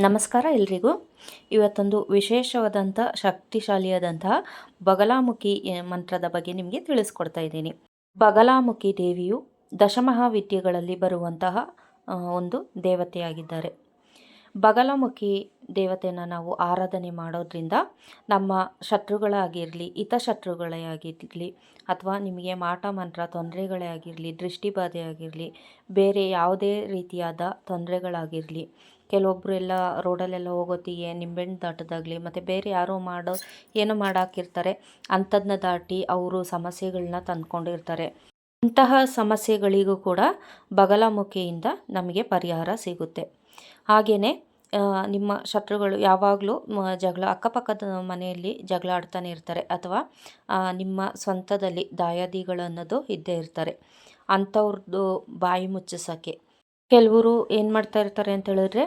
ನಮಸ್ಕಾರ ಎಲ್ರಿಗೂ. ಇವತ್ತೊಂದು ವಿಶೇಷವಾದಂಥ ಶಕ್ತಿಶಾಲಿಯಾದಂತಹ ಬಗಲಾಮುಖಿ ಮಂತ್ರದ ಬಗ್ಗೆ ನಿಮಗೆ ತಿಳಿಸ್ಕೊಡ್ತಾ ಇದ್ದೀನಿ. ಬಗಲಾಮುಖಿ ದೇವಿಯು ದಶಮಹಾವಿದ್ಯೆಗಳಲ್ಲಿ ಬರುವಂತಹ ಒಂದು ದೇವತೆಯಾಗಿದ್ದಾರೆ. ಬಗಲಾಮುಖಿ ದೇವತೆಯನ್ನು ನಾವು ಆರಾಧನೆ ಮಾಡೋದ್ರಿಂದ ನಮ್ಮ ಶತ್ರುಗಳಾಗಿರಲಿ, ಹಿತಶತ್ರುಗಳೇ ಆಗಿರಲಿ, ಅಥವಾ ನಿಮಗೆ ಮಾಟ ಮಂತ್ರ ತೊಂದರೆಗಳೇ ಆಗಿರಲಿ, ದೃಷ್ಟಿಬಾಧೆ ಆಗಿರಲಿ, ಬೇರೆ ಯಾವುದೇ ರೀತಿಯಾದ ತೊಂದರೆಗಳಾಗಿರಲಿ, ಕೆಲವೊಬ್ಬರು ಎಲ್ಲ ರೋಡಲ್ಲೆಲ್ಲ ಹೋಗೋತ್ತಿಗೆ ನಿಂಬೆಹಣ್ಣು ದಾಟೋದಾಗಲಿ, ಮತ್ತು ಬೇರೆ ಯಾರೋ ಏನೋ ಮಾಡಾಕಿರ್ತಾರೆ, ಅಂಥದನ್ನ ದಾಟಿ ಅವರು ಸಮಸ್ಯೆಗಳನ್ನ ತಂದ್ಕೊಂಡಿರ್ತಾರೆ. ಇಂತಹ ಸಮಸ್ಯೆಗಳಿಗೂ ಕೂಡ ಬಗಲಾಮುಖಿಯಿಂದ ನಮಗೆ ಪರಿಹಾರ ಸಿಗುತ್ತೆ. ಹಾಗೆಯೇ ನಿಮ್ಮ ಶತ್ರುಗಳು ಯಾವಾಗಲೂ ಜಗಳ, ಅಕ್ಕಪಕ್ಕದ ಮನೆಯಲ್ಲಿ ಜಗಳ ಆಡ್ತಾನೆ ಇರ್ತಾರೆ, ಅಥವಾ ನಿಮ್ಮ ಸ್ವಂತದಲ್ಲಿ ದಾಯಾದಿಗಳು ಅನ್ನೋದು ಇದ್ದೇ ಇರ್ತಾರೆ. ಅಂಥವ್ರದ್ದು ಬಾಯಿ ಮುಚ್ಚಿಸೋಕ್ಕೆ ಕೆಲವರು ಏನು ಮಾಡ್ತಾ ಇರ್ತಾರೆ ಅಂತ ಹೇಳಿದ್ರೆ,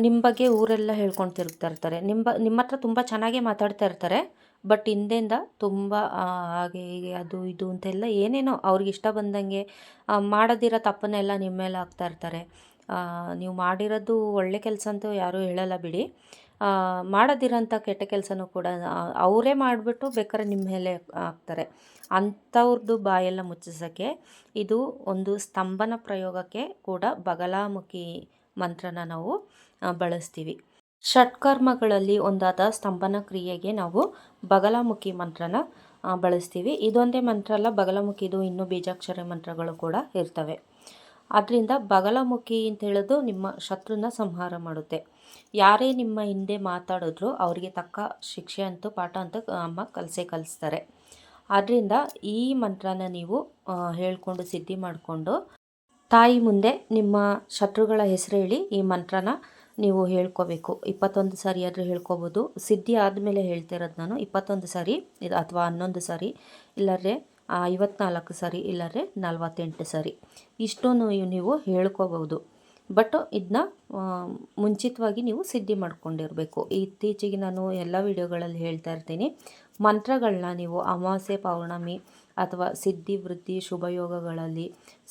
ನಿಮ್ಮ ಬಗ್ಗೆ ಊರೆಲ್ಲ ಹೇಳ್ಕೊಂಡು ತಿರುಗ್ತಾ ಇರ್ತಾರೆ. ನಿಮ್ಮ ಹತ್ರ ತುಂಬ ಚೆನ್ನಾಗೇ ಮಾತಾಡ್ತಾ ಇರ್ತಾರೆ, ಬಟ್ ಹಿಂದೆಯಿಂದ ತುಂಬ ಹಾಗೆ ಹೀಗೆ ಅದು ಇದು ಅಂತೆಲ್ಲ ಏನೇನೋ ಅವ್ರಿಗೆ ಇಷ್ಟ ಬಂದಂಗೆ ಮಾಡೋದಿರೋ ತಪ್ಪನ್ನೆಲ್ಲ ನಿಮ್ಮ ಮೇಲೆ ಹಾಕ್ತಾ ಇರ್ತಾರೆ. ನೀವು ಮಾಡಿರೋದು ಒಳ್ಳೆ ಕೆಲಸ ಅಂತೂ ಯಾರೂ ಹೇಳಲ್ಲ ಬಿಡಿ, ಮಾಡೋದಿರೋಂಥ ಕೆಟ್ಟ ಕೆಲಸನೂ ಕೂಡ ಅವರೇ ಮಾಡಿಬಿಟ್ಟು ಬೇಕಾದ್ರೆ ನಿಮ್ಮ ಮೇಲೆ ಹಾಕ್ತಾರೆ. ಅಂಥವ್ರದ್ದು ಬಾಯೆಲ್ಲ ಮುಚ್ಚಿಸೋಕ್ಕೆ ಇದು ಒಂದು ಸ್ತಂಭನ ಪ್ರಯೋಗಕ್ಕೆ ಕೂಡ ಬಗಲಾಮುಖಿ ಮಂತ್ರನ ನಾವು ಬಳಸ್ತೀವಿ. ಷಟ್ಕರ್ಮಗಳಲ್ಲಿ ಒಂದಾದ ಸ್ತಂಭನ ಕ್ರಿಯೆಗೆ ನಾವು ಬಗಲಾಮುಖಿ ಮಂತ್ರನ ಬಳಸ್ತೀವಿ. ಇದೊಂದೇ ಮಂತ್ರ ಅಲ್ಲ, ಬಗಲಾಮುಖಿದು ಇನ್ನೂ ಬೀಜಾಕ್ಷರ ಮಂತ್ರಗಳು ಕೂಡ ಇರ್ತವೆ. ಆದ್ದರಿಂದ ಬಗಲಾಮುಖಿ ಅಂತ ಹೇಳೋದು ನಿಮ್ಮ ಶತ್ರುನ ಸಂಹಾರ ಮಾಡುತ್ತೆ. ಯಾರೇ ನಿಮ್ಮ ಹಿಂದೆ ಮಾತಾಡಿದ್ರು ಅವರಿಗೆ ತಕ್ಕ ಶಿಕ್ಷೆ ಅಂತೂ, ಪಾಠ ಅಂತೂ ಅಮ್ಮ ಕಲಿಸ್ತಾರೆ. ಆದ್ದರಿಂದ ಈ ಮಂತ್ರನ ನೀವು ಹೇಳ್ಕೊಂಡು ಸಿದ್ಧಿ ಮಾಡಿಕೊಂಡು ತಾಯಿ ಮುಂದೆ ನಿಮ್ಮ ಶತ್ರುಗಳ ಹೆಸರು ಹೇಳಿ ಈ ಮಂತ್ರನ ನೀವು ಹೇಳ್ಕೋಬೇಕು. 21 ಸಾರಿ ಆದರೂ ಹೇಳ್ಕೊಬೋದು. ಸಿದ್ಧಿ ಆದಮೇಲೆ ಹೇಳ್ತಿರೋದು ನಾನು. 21 ಸಾರಿ ಇದು, ಅಥವಾ 11 ಸಾರಿ, ಇಲ್ಲಾಂದರೆ 54 ಸಾರಿ, ಇಲ್ಲಾಂದರೆ 48 ಸಾರಿ, ಇಷ್ಟೂ ನೀವು ಹೇಳ್ಕೋಬೋದು. ಬಟ್ ಇದನ್ನ ಮುಂಚಿತವಾಗಿ ನೀವು ಸಿದ್ಧಿ ಮಾಡ್ಕೊಂಡಿರಬೇಕು. ಇತ್ತೀಚೆಗೆ ನಾನು ಎಲ್ಲ ವಿಡಿಯೋಗಳಲ್ಲಿ ಹೇಳ್ತಾ ಇರ್ತೀನಿ, ಮಂತ್ರಗಳನ್ನ ನೀವು ಅಮಾವಾಸ್ಯೆ, ಪೌರ್ಣಮಿ ಅಥವಾ ಸಿದ್ಧಿ ವೃದ್ಧಿ ಶುಭಯೋಗಗಳಲ್ಲಿ,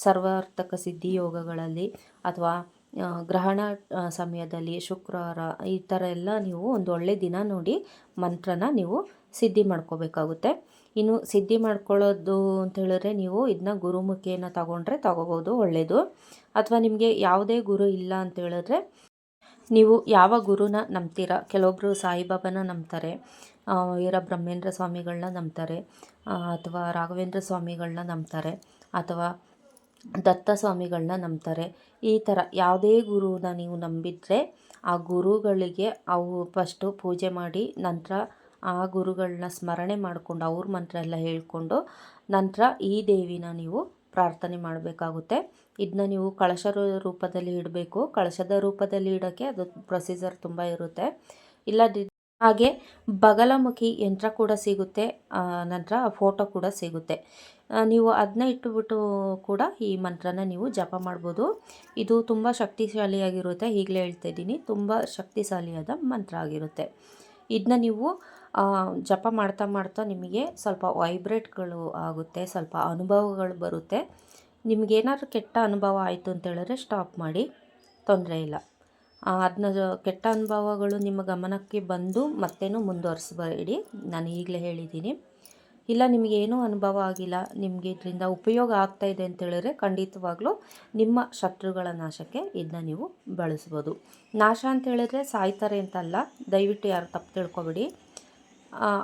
ಸರ್ವಾರ್ಥಕ ಸಿದ್ಧಿ ಯೋಗಗಳಲ್ಲಿ, ಅಥವಾ ಗ್ರಹಣ ಸಮಯದಲ್ಲಿ, ಶುಕ್ರವಾರ, ಈ ಥರ ಎಲ್ಲ ನೀವು ಒಂದು ಒಳ್ಳೆ ದಿನ ನೋಡಿ ಮಂತ್ರನ ನೀವು ಸಿದ್ಧಿ ಮಾಡ್ಕೋಬೇಕಾಗುತ್ತೆ. ಇನ್ನು ಸಿದ್ಧಿ ಮಾಡ್ಕೊಳ್ಳೋದು ಅಂತ ಹೇಳಿದ್ರೆ ನೀವು ಇದನ್ನ ಗುರುಮುಖೇನ ತಗೋಬೋದು, ಒಳ್ಳೆಯದು. ಅಥವಾ ನಿಮಗೆ ಯಾವುದೇ ಗುರು ಇಲ್ಲ ಅಂತ ಹೇಳಿದ್ರೆ ನೀವು ಯಾವ ಗುರುನ ನಂಬ್ತೀರಾ, ಕೆಲವೊಬ್ಬರು ಸಾಯಿಬಾಬಾನ ನಂಬ್ತಾರೆ, ವೀರಬ್ರಹ್ಮೇಂದ್ರ ಸ್ವಾಮಿಗಳನ್ನ ನಂಬ್ತಾರೆ, ಅಥವಾ ರಾಘವೇಂದ್ರ ಸ್ವಾಮಿಗಳನ್ನ ನಂಬ್ತಾರೆ, ಅಥವಾ ದತ್ತ ಸ್ವಾಮಿಗಳನ್ನ ನಂಬ್ತಾರೆ. ಈ ಥರ ಯಾವುದೇ ಗುರುನ ನೀವು ನಂಬಿದರೆ ಆ ಗುರುಗಳಿಗೆ ಫಸ್ಟು ಪೂಜೆ ಮಾಡಿ, ನಂತರ ಆ ಗುರುಗಳನ್ನ ಸ್ಮರಣೆ ಮಾಡಿಕೊಂಡು ಅವ್ರ ಮಂತ್ರ ಎಲ್ಲ ಹೇಳ್ಕೊಂಡು ನಂತರ ಈ ದೇವಿನ ನೀವು ಪ್ರಾರ್ಥನೆ ಮಾಡಬೇಕಾಗುತ್ತೆ. ಇದನ್ನ ನೀವು ಕಳಶದ ರೂಪದಲ್ಲಿ ಇಡಬೇಕು. ಕಳಶದ ರೂಪದಲ್ಲಿ ಇಡೋಕ್ಕೆ ಅದು ಪ್ರೊಸೀಜರ್ ತುಂಬ ಇರುತ್ತೆ. ಹಾಗೆ ಬಗಲಾಮುಖಿ ಯಂತ್ರ ಕೂಡ ಸಿಗುತ್ತೆ, ನಂತರ ಫೋಟೋ ಕೂಡ ಸಿಗುತ್ತೆ. ನೀವು ಅದನ್ನ ಇಟ್ಟುಬಿಟ್ಟು ಕೂಡ ಈ ಮಂತ್ರನ ನೀವು ಜಪ ಮಾಡ್ಬೋದು. ಇದು ತುಂಬ ಶಕ್ತಿಶಾಲಿಯಾಗಿರುತ್ತೆ, ಈಗಲೇ ಹೇಳ್ತಾ ಇದ್ದೀನಿ, ತುಂಬ ಶಕ್ತಿಶಾಲಿಯಾದ ಮಂತ್ರ ಆಗಿರುತ್ತೆ. ಇದನ್ನ ನೀವು ಜಪ ಮಾಡ್ತಾ ಮಾಡ್ತಾ ನಿಮಗೆ ಸ್ವಲ್ಪ ವೈಬ್ರೇಟ್ಗಳು ಆಗುತ್ತೆ, ಸ್ವಲ್ಪ ಅನುಭವಗಳು ಬರುತ್ತೆ. ನಿಮಗೇನಾದ್ರೂ ಕೆಟ್ಟ ಅನುಭವ ಆಯಿತು ಅಂತ ಹೇಳಿದ್ರೆ ಸ್ಟಾಪ್ ಮಾಡಿ, ತೊಂದರೆ ಇಲ್ಲ. ಅದನ್ನ ಕೆಟ್ಟ ಅನುಭವಗಳು ನಿಮ್ಮ ಗಮನಕ್ಕೆ ಬಂದು ಮತ್ತೇನೂ ಮುಂದುವರಿಸಬೇಡಿ, ನಾನು ಈಗಲೇ ಹೇಳಿದ್ದೀನಿ. ಇಲ್ಲ ನಿಮಗೇನೂ ಅನುಭವ ಆಗಿಲ್ಲ, ನಿಮಗೆ ಇದರಿಂದ ಉಪಯೋಗ ಆಗ್ತಾಯಿದೆ ಅಂತ ಹೇಳಿದ್ರೆ ಖಂಡಿತವಾಗ್ಲೂ ನಿಮ್ಮ ಶತ್ರುಗಳ ನಾಶಕ್ಕೆ ಇದನ್ನ ನೀವು ಬಳಸ್ಬೋದು. ನಾಶ ಅಂತ ಹೇಳಿದ್ರೆ ಸಾಯ್ತಾರೆ ಅಂತಲ್ಲ, ದಯವಿಟ್ಟು ಯಾರು ತಪ್ಪು ತಿಳ್ಕೊಬೇಡಿ.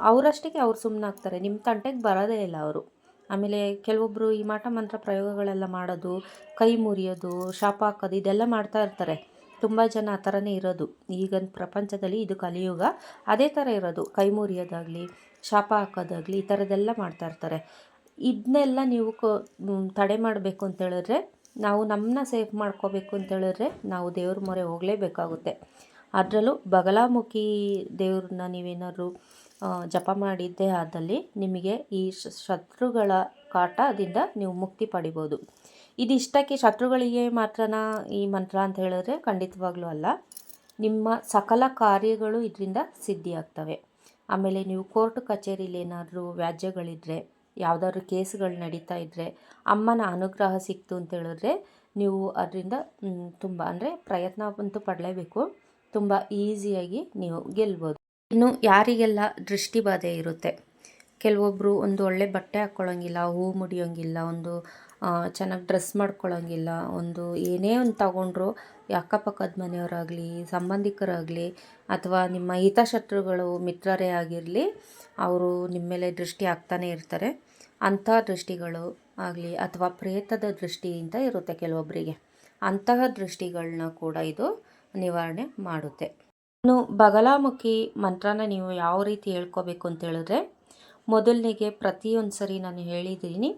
ಅವರಷ್ಟಕ್ಕೆ ಅವ್ರು ಸುಮ್ಮನಾಗ್ತಾರೆ, ನಿಮ್ಮ ತಂಟೆಗೆ ಬರೋದೇ ಇಲ್ಲ ಅವರು. ಆಮೇಲೆ ಕೆಲವೊಬ್ಬರು ಈ ಮಾಟ ಮಂತ್ರ ಪ್ರಯೋಗಗಳೆಲ್ಲ ಮಾಡೋದು, ಕೈ ಮುರಿಯೋದು, ಶಾಪ ಹಾಕೋದು, ಇದೆಲ್ಲ ಮಾಡ್ತಾ ಇರ್ತಾರೆ. ತುಂಬ ಜನ ಆ ಥರನೇ ಇರೋದು. ಈಗ ಪ್ರಪಂಚದಲ್ಲಿ ಇದು ಕಲಿಯುಗ, ಅದೇ ಥರ ಇರೋದು. ಕೈ ಮುರಿಯೋದಾಗಲಿ, ಶಾಪ ಹಾಕೋದಾಗಲಿ, ಈ ಥರದ್ದೆಲ್ಲ ಮಾಡ್ತಾ ಇರ್ತಾರೆ. ಇದನ್ನೆಲ್ಲ ನೀವು ತಡೆ ಮಾಡಬೇಕು ಅಂತ ಹೇಳಿದ್ರೆ, ನಾವು ನಮ್ಮನ್ನ ಸೇಫ್ ಮಾಡ್ಕೋಬೇಕು ಅಂತ ಹೇಳಿದ್ರೆ ನಾವು ದೇವ್ರ ಮೊರೆ ಹೋಗಲೇಬೇಕಾಗುತ್ತೆ. ಅದರಲ್ಲೂ ಬಗಲಾಮುಖಿ ದೇವ್ರನ್ನ ನೀವೇನಾದ್ರು ಜಪ ಮಾಡಿದ್ದೇ ಆದಲ್ಲಿ ನಿಮಗೆ ಈ ಶತ್ರುಗಳ ಕಾಟದಿಂದ ನೀವು ಮುಕ್ತಿ ಪಡಿಬೋದು. ಇದಿಷ್ಟಕ್ಕೆ ಶತ್ರುಗಳಿಗೆ ಮಾತ್ರನಾ ಈ ಮಂತ್ರ ಅಂತ ಹೇಳಿದ್ರೆ ಖಂಡಿತವಾಗ್ಲೂ ಅಲ್ಲ. ನಿಮ್ಮ ಸಕಲ ಕಾರ್ಯಗಳು ಇದರಿಂದ ಸಿದ್ಧಿಯಾಗ್ತವೆ. ಆಮೇಲೆ ನೀವು ಕೋರ್ಟ್ ಕಚೇರಿಲಿ ಏನಾದರೂ ವ್ಯಾಜ್ಯಗಳಿದ್ದರೆ, ಯಾವುದಾದ್ರೂ ಕೇಸ್ಗಳು ನಡೀತಾ ಇದ್ದರೆ, ಅಮ್ಮನ ಅನುಗ್ರಹ ಸಿಕ್ತು ಅಂತ ಹೇಳಿದ್ರೆ ನೀವು ಅದರಿಂದ ತುಂಬ ಪ್ರಯತ್ನ ಅಂತೂ ಪಡಲೇಬೇಕು. ತುಂಬ ಈಸಿಯಾಗಿ ನೀವು ಗೆಲ್ಬೋದು. ಇನ್ನು ಯಾರಿಗೆಲ್ಲ ದೃಷ್ಟಿ ಬಾಧೆ ಇರುತ್ತೆ, ಕೆಲವೊಬ್ಬರು ಒಂದು ಒಳ್ಳೆ ಬಟ್ಟೆ ಹಾಕ್ಕೊಳ್ಳೋಂಗಿಲ್ಲ, ಹೂ ಮುಡಿಯೋಂಗಿಲ್ಲ, ಒಂದು ಚೆನ್ನಾಗಿ ಡ್ರೆಸ್ ಮಾಡ್ಕೊಳ್ಳೋಂಗಿಲ್ಲ, ಒಂದು ಏನೇ ಒಂದು ತಗೊಂಡ್ರು ಅಕ್ಕಪಕ್ಕದ ಮನೆಯವರಾಗಲಿ, ಸಂಬಂಧಿಕರಾಗಲಿ, ಅಥವಾ ನಿಮ್ಮ ಹಿತಶತ್ರುಗಳು ಮಿತ್ರರೇ ಆಗಿರಲಿ, ಅವರು ನಿಮ್ಮ ಮೇಲೆ ದೃಷ್ಟಿ ಹಾಕ್ತಾನೆ ಇರ್ತಾರೆ. ಅಂಥ ದೃಷ್ಟಿಗಳು ಆಗಲಿ ಅಥವಾ ಪ್ರೇತದ ದೃಷ್ಟಿ ಅಂತ ಇರುತ್ತೆ ಕೆಲವೊಬ್ಬರಿಗೆ, ಅಂತಹ ದೃಷ್ಟಿಗಳನ್ನ ಕೂಡ ಇದು ನಿವಾರಣೆ ಮಾಡುತ್ತೆ. ಇನ್ನು ಬಗಲಾಮುಖಿ ಮಂತ್ರನ ನೀವು ಯಾವ ರೀತಿ ಹೇಳ್ಕೋಬೇಕು ಅಂತ ಹೇಳಿದ್ರೆ, ಮೊದಲನೇಗೆ ಪ್ರತಿಯೊಂದು ಸರಿ ನಾನು ಹೇಳಿದ್ದೀನಿ,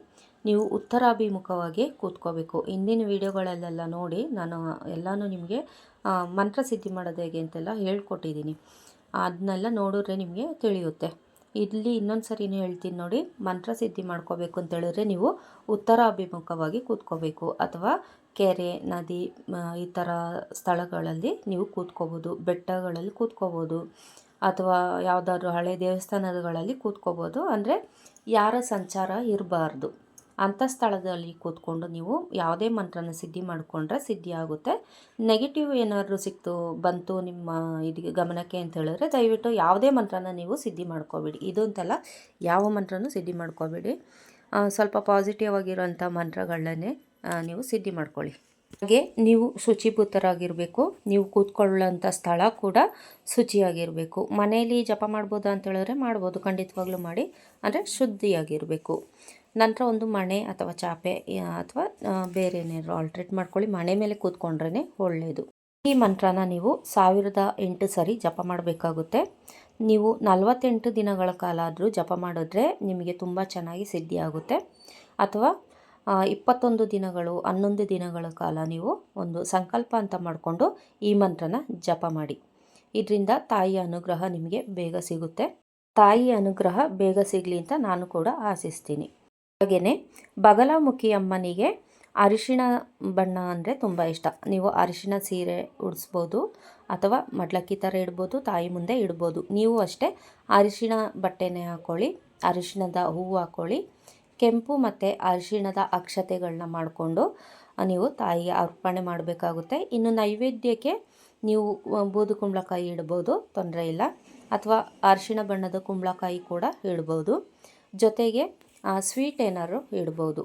ನೀವು ಉತ್ತರಾಭಿಮುಖವಾಗಿ ಕೂತ್ಕೋಬೇಕು. ಹಿಂದಿನ ವಿಡಿಯೋಗಳಲ್ಲೆಲ್ಲ ನೋಡಿ ನಾನು ಎಲ್ಲನೂ ನಿಮಗೆ ಮಂತ್ರ ಸಿದ್ಧಿ ಮಾಡೋದು ಹೇಗೆ ಅಂತೆಲ್ಲ ಹೇಳ್ಕೊಟ್ಟಿದ್ದೀನಿ. ಅದನ್ನೆಲ್ಲ ನೋಡಿದ್ರೆ ನಿಮಗೆ ತಿಳಿಯುತ್ತೆ. ಇಲ್ಲಿ ಇನ್ನೊಂದು ಸರಿನೂ ಹೇಳ್ತೀನಿ ನೋಡಿ, ಮಂತ್ರ ಸಿದ್ಧಿ ಮಾಡ್ಕೋಬೇಕು ಅಂತ ಹೇಳಿದ್ರೆ ನೀವು ಉತ್ತರಾಭಿಮುಖವಾಗಿ ಕೂತ್ಕೋಬೇಕು. ಅಥವಾ ಕೆರೆ, ನದಿ ಈ ಥರ ಸ್ಥಳಗಳಲ್ಲಿ ನೀವು ಕೂತ್ಕೋಬೋದು, ಬೆಟ್ಟಗಳಲ್ಲಿ ಕೂತ್ಕೋಬೋದು, ಅಥವಾ ಯಾವುದಾದ್ರೂ ಹಳೆ ದೇವಸ್ಥಾನಗಳಲ್ಲಿ ಕೂತ್ಕೋಬೋದು. ಅಂದರೆ ಯಾರ ಸಂಚಾರ ಇರಬಾರ್ದು ಅಂಥ ಸ್ಥಳದಲ್ಲಿ ಕೂತ್ಕೊಂಡು ನೀವು ಯಾವುದೇ ಮಂತ್ರನ ಸಿದ್ಧಿ ಮಾಡಿಕೊಂಡ್ರೆ ಸಿದ್ಧಿ ಆಗುತ್ತೆ. ನೆಗೆಟಿವ್ ಏನಾದರೂ ಬಂತು ನಿಮ್ಮ ಇದಕ್ಕೆ ಗಮನಕ್ಕೆ ಅಂತ ಹೇಳಿದ್ರೆ ದಯವಿಟ್ಟು ಯಾವುದೇ ಮಂತ್ರನ ನೀವು ಸಿದ್ಧಿ ಮಾಡ್ಕೋಬೇಡಿ. ಇದು ಅಂತಲ್ಲ, ಯಾವ ಮಂತ್ರನೂ ಸಿದ್ಧಿ ಮಾಡ್ಕೋಬೇಡಿ. ಸ್ವಲ್ಪ ಪಾಸಿಟಿವ್ ಆಗಿರೋಂಥ ಮಂತ್ರಗಳನ್ನೇ ನೀವು ಸಿದ್ಧಿ ಮಾಡ್ಕೊಳ್ಳಿ. ಹಾಗೆ ನೀವು ಶುಚಿಭೂತರಾಗಿರಬೇಕು. ನೀವು ಕೂತ್ಕೊಳ್ಳೋಂಥ ಸ್ಥಳ ಕೂಡ ಶುಚಿಯಾಗಿರಬೇಕು. ಮನೆಯಲ್ಲಿ ಜಪ ಮಾಡ್ಬೋದಾ ಅಂತ ಹೇಳಿದ್ರೆ ಮಾಡ್ಬೋದು, ಖಂಡಿತವಾಗ್ಲೂ ಮಾಡಿ, ಅಂದರೆ ಶುದ್ಧಿಯಾಗಿರಬೇಕು. ನಂತರ ಒಂದು ಮಣೆ ಅಥವಾ ಚಾಪೆ ಅಥವಾ ಬೇರೆ ಏನಾದ್ರು ಆಲ್ಟ್ರೇಟ್ ಮಾಡ್ಕೊಳ್ಳಿ. ಮಣೆ ಮೇಲೆ ಕೂತ್ಕೊಂಡ್ರೇ ಒಳ್ಳೆಯದು. ಈ ಮಂತ್ರನ ನೀವು 1008 ಸರಿ ಜಪ ಮಾಡಬೇಕಾಗುತ್ತೆ. ನೀವು 48 ದಿನಗಳ ಕಾಲ ಆದರೂ ಜಪ ಮಾಡಿದ್ರೆ ನಿಮಗೆ ತುಂಬ ಚೆನ್ನಾಗಿ ಸಿದ್ಧಿ ಆಗುತ್ತೆ. ಅಥವಾ 21 ದಿನಗಳು, 11 ದಿನಗಳ ಕಾಲ ನೀವು ಒಂದು ಸಂಕಲ್ಪ ಅಂತ ಮಾಡಿಕೊಂಡು ಈ ಮಂತ್ರನ ಜಪ ಮಾಡಿ. ಇದರಿಂದ ತಾಯಿಯ ಅನುಗ್ರಹ ನಿಮಗೆ ಬೇಗ ಸಿಗುತ್ತೆ. ತಾಯಿಯ ಅನುಗ್ರಹ ಬೇಗ ಸಿಗಲಿ ಅಂತ ನಾನು ಕೂಡ ಆಶಿಸ್ತೀನಿ. ಹಾಗೆಯೇ ಬಗಲಾಮುಖಿ ಅಮ್ಮನಿಗೆ ಅರಿಶಿಣ ಬಣ್ಣ ಅಂದರೆ ತುಂಬ ಇಷ್ಟ. ನೀವು ಅರಿಶಿಣ ಸೀರೆ ಉಡಿಸ್ಬೋದು ಅಥವಾ ಮಡ್ಲಕ್ಕಿ ಥರ ಇಡ್ಬೋದು, ತಾಯಿ ಮುಂದೆ ಇಡ್ಬೋದು. ನೀವು ಅಷ್ಟೇ ಅರಿಶಿಣ ಬಟ್ಟೆನೇ ಹಾಕ್ಕೊಳ್ಳಿ, ಅರಿಶಿಣದ ಹೂವು ಹಾಕ್ಕೊಳ್ಳಿ, ಕೆಂಪು ಮತ್ತು ಅರಿಶಿಣದ ಅಕ್ಷತೆಗಳನ್ನ ಮಾಡಿಕೊಂಡು ನೀವು ತಾಯಿಗೆ ಅರ್ಪಣೆ ಮಾಡಬೇಕಾಗುತ್ತೆ. ಇನ್ನು ನೈವೇದ್ಯಕ್ಕೆ ನೀವು ಬೂದು ಕುಂಬಳಕಾಯಿ ಇಡ್ಬೋದು, ತೊಂದರೆ ಇಲ್ಲ. ಅಥವಾ ಅರಿಶಿಣ ಬಣ್ಣದ ಕುಂಬಳಕಾಯಿ ಕೂಡ ಇಡ್ಬೋದು. ಜೊತೆಗೆ ಸ್ವೀಟ್ ಏನಾದ್ರು ಇಡ್ಬೋದು.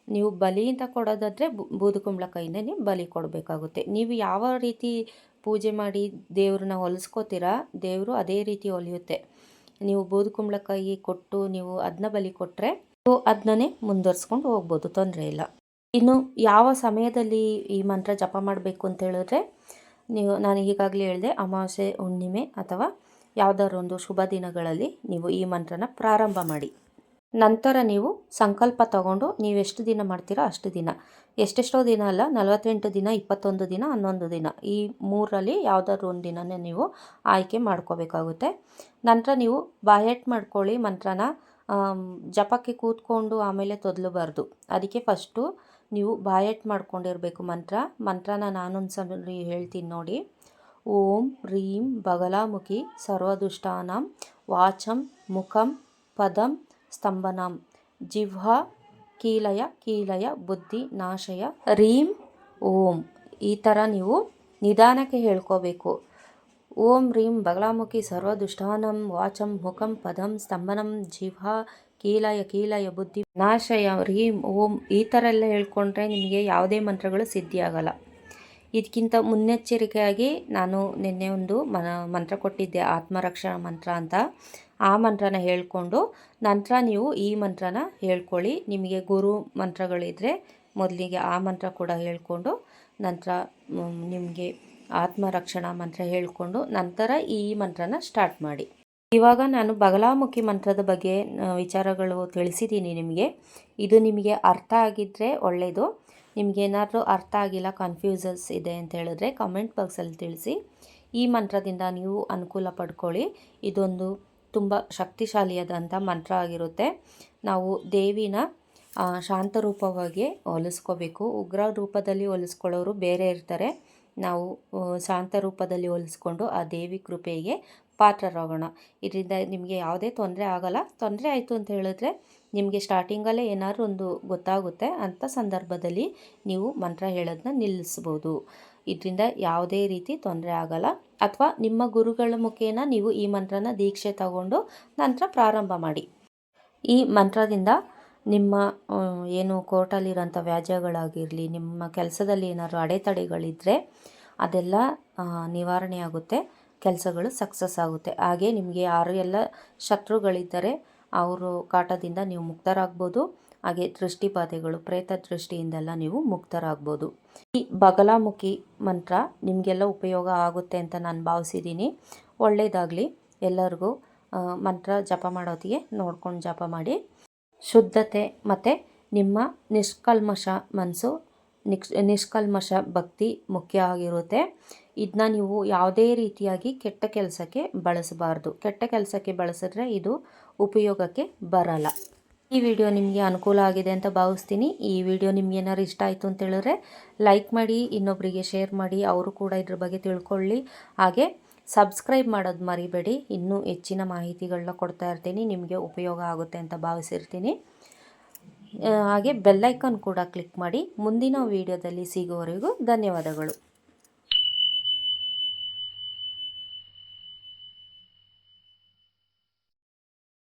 ನೀವು ಬಲಿ ಅಂತ ಕೊಡೋದಾದರೆ ಬೂದು ಕುಂಬಳಕಾಯಿನೇ ಬಲಿ ಕೊಡಬೇಕಾಗುತ್ತೆ. ನೀವು ಯಾವ ರೀತಿ ಪೂಜೆ ಮಾಡಿ ದೇವ್ರನ್ನ ಹೊಲಿಸ್ಕೋತೀರಾ, ದೇವರು ಅದೇ ರೀತಿ ಹೊಲಿಯುತ್ತೆ. ನೀವು ಬೂದು ಕುಂಬಳಕಾಯಿ ಕೊಟ್ಟು ನೀವು ಅದನ್ನ ಬಲಿ ಕೊಟ್ಟರೆ ನೀವು ಅದನ್ನೇ ಮುಂದುವರ್ಸ್ಕೊಂಡು ಹೋಗ್ಬೋದು, ತೊಂದರೆ ಇಲ್ಲ. ಇನ್ನು ಯಾವ ಸಮಯದಲ್ಲಿ ಈ ಮಂತ್ರ ಜಪ ಮಾಡಬೇಕು ಅಂತ ಹೇಳಿದ್ರೆ, ನಾನು ಈಗಾಗಲೇ ಹೇಳಿದೆ, ಅಮಾವಾಸ್ಯೆ, ಹುಣ್ಣಿಮೆ ಅಥವಾ ಯಾವುದಾದ್ರು ಒಂದು ಶುಭ ದಿನಗಳಲ್ಲಿ ನೀವು ಈ ಮಂತ್ರನ ಪ್ರಾರಂಭ ಮಾಡಿ. ನಂತರ ನೀವು ಸಂಕಲ್ಪ ತಗೊಂಡು ನೀವೆಷ್ಟು ದಿನ ಮಾಡ್ತೀರಾ ಅಷ್ಟು ದಿನ, ಎಷ್ಟೆಷ್ಟೋ ದಿನ ಅಲ್ಲ, 48 ದಿನ, 21 ದಿನ, 11 ದಿನ, ಈ 3ರಲ್ಲಿ ಯಾವುದಾದ್ರು ಒಂದು ದಿನನೇ ನೀವು ಆಯ್ಕೆ ಮಾಡ್ಕೋಬೇಕಾಗುತ್ತೆ. ನಂತರ ನೀವು ಬಾಯಟ್ ಮಾಡ್ಕೊಳ್ಳಿ ಮಂತ್ರನ. ಜಪಕ್ಕೆ ಕೂತ್ಕೊಂಡು ಆಮೇಲೆ ತೊದಲಬಾರ್ದು. ಅದಕ್ಕೆ ಫಸ್ಟು ನೀವು ಬಾಯಟ್ ಮಾಡ್ಕೊಂಡಿರಬೇಕು ಮಂತ್ರನ. ನಾನೊಂದು ಸಲ ಹೇಳ್ತೀನಿ ನೋಡಿ. ಓಂ ರೀಂ ಬಗಲಾಮುಖಿ ಸರ್ವದುಷ್ಟಾನಾಂ ವಾಚಂ ಮುಖಂ ಪದಂ ಸ್ತಂಭನಾಂ ಜಿಹ್ವಾ ಕೀಲಯ ಬುದ್ಧಿ ನಾಶಯ ರೀಂ ಓಂ. ಈ ಥರ ನೀವು ನಿಧಾನಕ್ಕೆ ಹೇಳ್ಕೋಬೇಕು. ಓಂ ರೀಂ ಬಗಲಾಮುಖಿ ಸರ್ವದುಷ್ಟಾನಂ ವಾಚಂ ಮುಖಂ ಪದಂ ಸ್ತಂಭನಂ ಜಿಹ್ವಾ ಕೀಲಯ ಬುದ್ಧಿ ನಾಶಯ ರೀಂ ಓಂ. ಈ ಥರ ಎಲ್ಲ ಹೇಳ್ಕೊಂಡ್ರೆ ನಿಮಗೆ ಯಾವುದೇ ಮಂತ್ರಗಳು ಸಿದ್ಧಿ ಆಗಲ್ಲ. ಇದಕ್ಕಿಂತ ಮುನ್ನೆಚ್ಚರಿಕೆಯಾಗಿ ನಾನು ನಿನ್ನೆ ಒಂದು ಮಂತ್ರ ಕೊಟ್ಟಿದ್ದೆ, ಆತ್ಮರಕ್ಷಣಾ ಮಂತ್ರ ಅಂತ. ಆ ಮಂತ್ರನ ಹೇಳ್ಕೊಂಡು ನಂತರ ನೀವು ಈ ಮಂತ್ರನ ಹೇಳ್ಕೊಳ್ಳಿ. ನಿಮಗೆ ಗುರು ಮಂತ್ರಗಳಿದ್ದರೆ ಮೊದಲಿಗೆ ಆ ಮಂತ್ರ ಕೂಡ ಹೇಳ್ಕೊಂಡು ನಂತರ ನಿಮಗೆ ಆತ್ಮರಕ್ಷಣಾ ಮಂತ್ರ ಹೇಳ್ಕೊಂಡು ನಂತರ ಈ ಮಂತ್ರನ ಸ್ಟಾರ್ಟ್ ಮಾಡಿ. ಇವಾಗ ನಾನು ಬಗಲಾಮುಖಿ ಮಂತ್ರದ ಬಗ್ಗೆ ವಿಚಾರಗಳು ತಿಳಿಸಿದ್ದೀನಿ ನಿಮಗೆ. ಇದು ನಿಮಗೆ ಅರ್ಥ ಆಗಿದ್ದರೆ ಒಳ್ಳೆಯದು. ನಿಮಗೇನಾದರೂ ಅರ್ಥ ಆಗಿಲ್ಲ, ಕನ್ಫ್ಯೂಸಸ್ ಇದೆ ಅಂತ ಹೇಳಿದ್ರೆ ಕಮೆಂಟ್ ಬಾಕ್ಸಲ್ಲಿ ತಿಳಿಸಿ. ಈ ಮಂತ್ರದಿಂದ ನೀವು ಅನುಕೂಲ ಪಡ್ಕೊಳ್ಳಿ. ಇದೊಂದು ತುಂಬ ಶಕ್ತಿಶಾಲಿಯಾದಂಥ ಮಂತ್ರ ಆಗಿರುತ್ತೆ. ನಾವು ದೇವಿನ ಶಾಂತ ರೂಪವಾಗಿ ಹೊಲಿಸ್ಕೋಬೇಕು. ಉಗ್ರ ರೂಪದಲ್ಲಿ ಹೊಲಿಸ್ಕೊಳ್ಳೋರು ಬೇರೆ ಇರ್ತಾರೆ. ನಾವು ಶಾಂತ ರೂಪದಲ್ಲಿ ಹೊಲಿಸ್ಕೊಂಡು ಆ ದೇವಿ ಕೃಪೆಗೆ ಪಾತ್ರರಾಗೋಣ. ಇದರಿಂದ ನಿಮಗೆ ಯಾವುದೇ ತೊಂದರೆ ಆಗಲ್ಲ. ತೊಂದರೆ ಆಯಿತು ಅಂತ ಹೇಳಿದ್ರೆ ನಿಮಗೆ ಸ್ಟಾರ್ಟಿಂಗಲ್ಲೇ ಏನಾದರೂ ಒಂದು ಗೊತ್ತಾಗುತ್ತೆ. ಅಂಥ ಸಂದರ್ಭದಲ್ಲಿ ನೀವು ಮಂತ್ರ ಹೇಳೋದನ್ನ ನಿಲ್ಲಿಸ್ಬೋದು. ಇದರಿಂದ ಯಾವುದೇ ರೀತಿ ತೊಂದರೆ ಆಗಲ್ಲ. ಅಥವಾ ನಿಮ್ಮ ಗುರುಗಳ ಮುಖೇನ ನೀವು ಈ ಮಂತ್ರನ ದೀಕ್ಷೆ ತಗೊಂಡು ನಂತರ ಪ್ರಾರಂಭ ಮಾಡಿ. ಈ ಮಂತ್ರದಿಂದ ನಿಮ್ಮ ಏನು ಕೋರ್ಟಲ್ಲಿರೋಂಥ ವ್ಯಾಜ್ಯಗಳಾಗಿರಲಿ, ನಿಮ್ಮ ಕೆಲಸದಲ್ಲಿ ಏನಾದ್ರು ಅಡೆತಡೆಗಳಿದ್ದರೆ ಅದೆಲ್ಲ ನಿವಾರಣೆ ಆಗುತ್ತೆ, ಕೆಲಸಗಳು ಸಕ್ಸಸ್ ಆಗುತ್ತೆ. ಹಾಗೆ ನಿಮಗೆ ಯಾರೆಲ್ಲ ಶತ್ರುಗಳಿದ್ದರೆ ಅವರು ಕಾಟದಿಂದ ನೀವು ಮುಕ್ತರಾಗ್ಬೋದು. ಹಾಗೆ ದೃಷ್ಟಿಬಾಧೆಗಳು, ಪ್ರೇತ ದೃಷ್ಟಿಯಿಂದೆಲ್ಲ ನೀವು ಮುಕ್ತರಾಗ್ಬೋದು. ಈ ಬಗಲಾಮುಖಿ ಮಂತ್ರ ನಿಮಗೆಲ್ಲ ಉಪಯೋಗ ಆಗುತ್ತೆ ಅಂತ ನಾನು ಭಾವಿಸಿದ್ದೀನಿ. ಒಳ್ಳೆಯದಾಗಲಿ ಎಲ್ಲರಿಗೂ. ಮಂತ್ರ ಜಪ ಮಾಡೋತ್ತಿಗೆ ನೋಡ್ಕೊಂಡು ಜಪ ಮಾಡಿ. ಶುದ್ಧತೆ ಮತ್ತು ನಿಮ್ಮ ನಿಷ್ಕಲ್ಮಶ ಮನಸ್ಸು, ನಿಷ್ಕಲ್ಮಶ ಭಕ್ತಿ ಮುಖ್ಯ ಆಗಿರುತ್ತೆ. ಇದನ್ನ ನೀವು ಯಾವುದೇ ರೀತಿಯಾಗಿ ಕೆಟ್ಟ ಕೆಲಸಕ್ಕೆ ಬಳಸಬಾರ್ದು. ಕೆಟ್ಟ ಕೆಲಸಕ್ಕೆ ಬಳಸಿದ್ರೆ ಇದು ಉಪಯೋಗಕ್ಕೆ ಬರಲ್ಲ. ಈ ವಿಡಿಯೋ ನಿಮಗೆ ಅನುಕೂಲ ಆಗಿದೆ ಅಂತ ಭಾವಿಸ್ತೀನಿ. ಈ ವಿಡಿಯೋ ನಿಮ್ಗೆ ಏನಾದ್ರು ಇಷ್ಟ ಆಯಿತು ಅಂತ ಹೇಳಿದ್ರೆ ಲೈಕ್ ಮಾಡಿ, ಇನ್ನೊಬ್ಬರಿಗೆ ಶೇರ್ ಮಾಡಿ, ಅವರು ಕೂಡ ಇದ್ರ ಬಗ್ಗೆ ತಿಳ್ಕೊಳ್ಳಿ. ಹಾಗೆ ಸಬ್ಸ್ಕ್ರೈಬ್ ಮಾಡೋದು ಮರಿಬೇಡಿ. ಇನ್ನೂ ಹೆಚ್ಚಿನ ಮಾಹಿತಿಗಳನ್ನ ಕೊಡ್ತಾ ಇರ್ತೀನಿ, ನಿಮಗೆ ಉಪಯೋಗ ಆಗುತ್ತೆ ಅಂತ ಭಾವಿಸಿರ್ತೀನಿ. ಹಾಗೆ ಬೆಲ್ಲೈಕನ್ ಕೂಡ ಕ್ಲಿಕ್ ಮಾಡಿ. ಮುಂದಿನ ವಿಡಿಯೋದಲ್ಲಿ ಸಿಗುವವರೆಗೂ ಧನ್ಯವಾದಗಳು.